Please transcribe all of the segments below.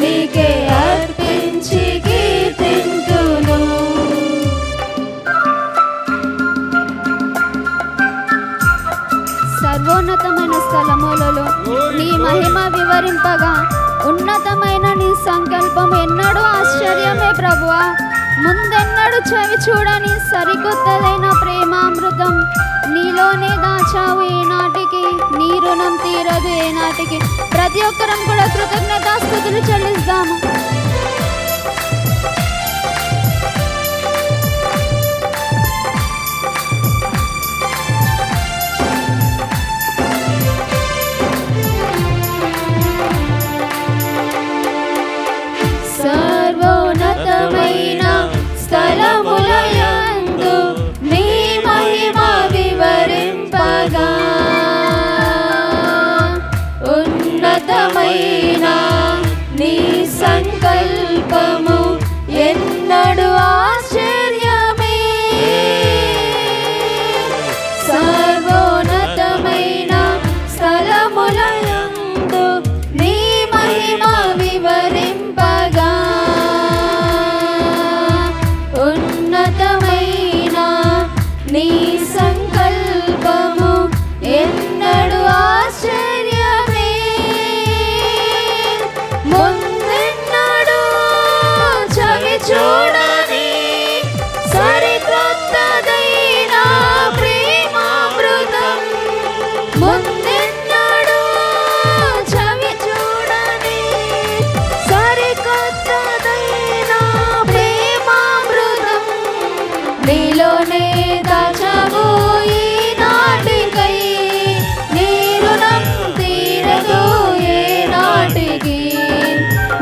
నీకే అర్పించి కీర్తింతును. సర్వోన్నతమైన స్థలములలో నీ మహిమ వివరింపగా ఉన్నతమైన నీ సంకల్పం ఎన్నడూ ఆశ్చర్యమే ప్రభువా. ముందెన్నడూ చవి చూడని సరికొత్తదైన ప్రేమామృతం నీలోనే దాచావు ఏనాటికి, నీ రుణం తీరదు ఏనాటికి. ప్రతి ఒక్కరం కూడా కృతజ్ఞతాస్తుతులు చెల్లిస్తాము. సర్వోన్నతమైన స్థలములయందు నీ మహిమ వివరింపగా ఉన్నతమైన నీ సంకల్పము ఎన్నడూ ఆశ్చర్యమే. సర్వోన్నతమైన స్థలములయందు నీ మహిమ వివరింపగా ఉన్నతమైన నీ సంకల్పము ఎన్నడూ ఆశ్చర్యమే. ముందెన్నడూ చవి చూడని సరికొత్తదైన ప్రేమామృతం, ముందెన్నడూ చవి చూడని సరికొత్తదైన ప్రేమామృతం నీలోనే దాచావు ఈనాటికై. నీ రుణం తీరదు ఏనాటికి,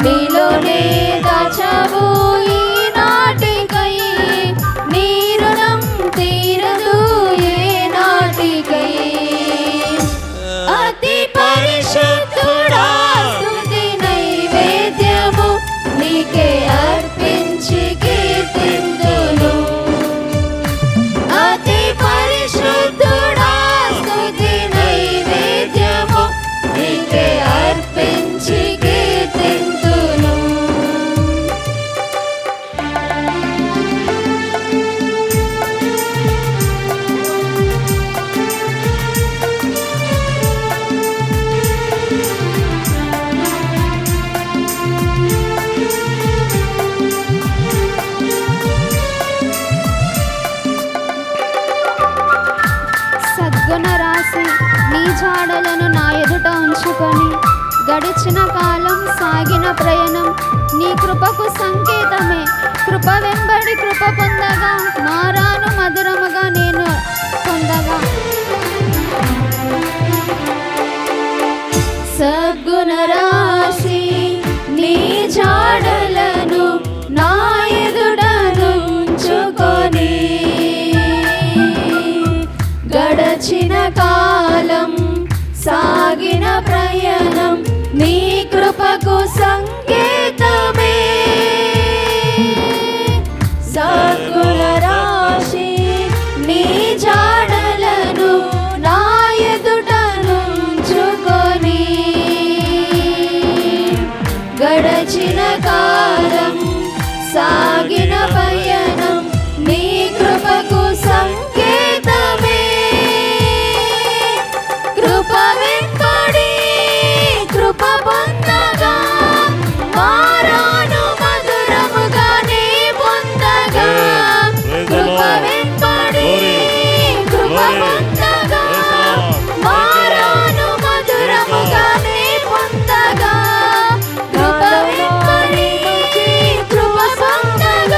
నీలోనే దాచావు ఈనాటికై. నీ రుణం తీరదు ఏనాటికై. అతి పరిశుద్ధుడా స్తుతి నైవేద్యము నీకే అర్పించి కీర్తింతును. అతి పరిశుద్ధుడా స్తుతి నైవేద్యము నీకే అర్పించి కీర్తింతును. సద్గుణ రాసి నీ జాడలను నా ఎదుట ఉంచుకొని గడిచిన కాలం సాగిన ప్రయాణం నీ కృపకు సంకేతమే. కృప వెంబడి కృప పొందగా మారాను మధురముగా నేను పొందగా. సద్గుణ రాసి నీ జాడలను నా ఎదుట ఉంచుకొని గడచిన కాలం సాగిన ప్రయాణం నీ కృపకు సంకేతమే. సద్గుణ రాశి నీ జాడలను నా ఎదుట ఉంచుకొని గడచిన కాలం సాగిన పయనం నీ కృపకు సంకేతమే. కృప వెంబడి కృప పొందగా మారాను మధురముగానే పొందగా. కృప వెంబడి కృప పొందగా మారాను మధురముగానే పొందగా. కృప వెంబడి కృప పొందగా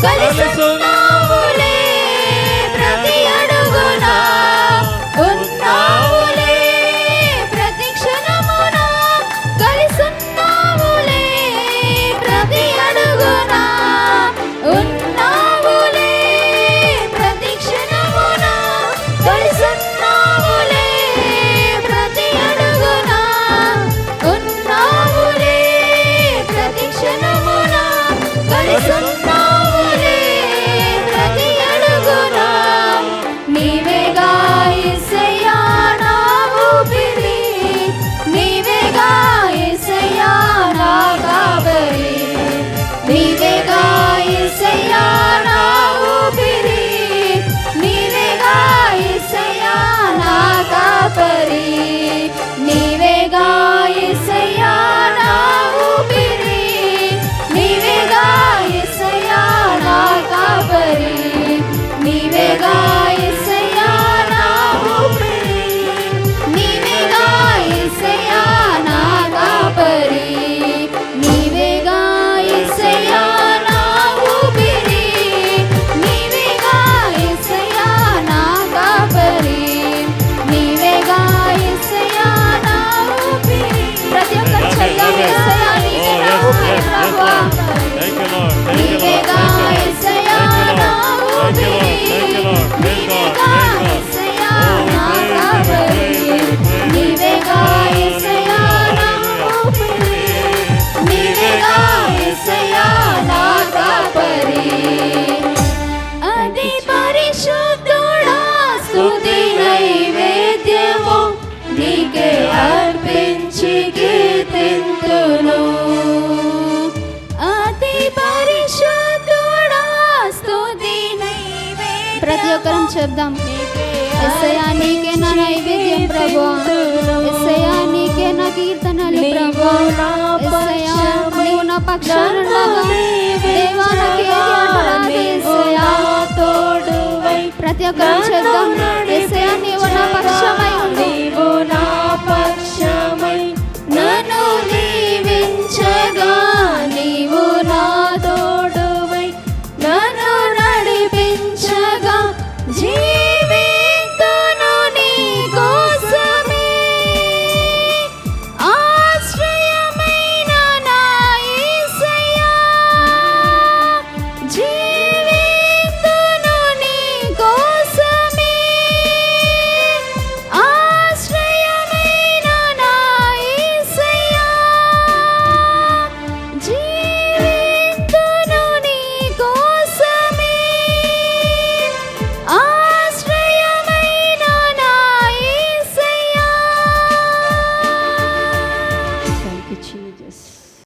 కలిసున్నావులే ప్రతి అడుగున, ఉన్నావులే ప్రతి క్షణమున, కలిసున్నావులే ప్రతి అడుగున, ఉన్నావులే ప్రతి క్షణమున, కలిసున్నావులే ప్రతి అడుగున, ఉన్నావులే ప్రతి క్షణమున, కలిసున్నావులే ప్రతి అడుగున. నీవేగా యేసయ్యా నా ఊపిరి, నీవేగా యేసయ్యా నా కాపరి, నీవేగా యేసయ్యా నా ఊపిరి, నీవేగా యేసయ్యా నా కాపరి, నీవేగా యేసయ్యా నా ఊపిరి, నీవేగా యేసయ్యా నా కాపరి, నీవేగా యేసయ్యా నా ఊపిరి, నీవేగా యేసయ్యా నా కాపరి, నీవేగా యేసయ్యా నా ఊపిరి, నీవేగా యేసయ్యా నా కాపరి, నీవేగా యేసయ్యా నా ఊపిరి. ప్రతి ఒక్కరు చెప్దాం, యేసయ్యా నీవే నా ఊపిరి ప్రభువా. నీవేగా యేసయ్యా నా ఊపిరి, నీవేగా యేసయ్యా నా కాపరి, నీవేగా యేసయ్యా నా ఊపిరి, నీవేగా యేసయ్యా నా కాపరి. అతి పరిశుద్ధుడా స్తుతి నైవేద్యము నీకే అర్పించి కీర్తింతును. అతి పరిశుద్ధుడా స్తుతి నైవేద్యము. ప్రతి ఒక్కరం చెప్దాం, యేసయ్యా నీకే నా నైవేద్యం ప్రభువా, యేసయ్యా నీకే నా కీర్తనలు ప్రభువా, యేసయ్యా నీవు నా పక్షాన ఉండగా దేవా నాకేది అంటరాదు యేసయ్యా. ప్రతి ఒక్కరం చెప్దాం, యేసయ్యా నీవు నా పక్షమై ఉండు,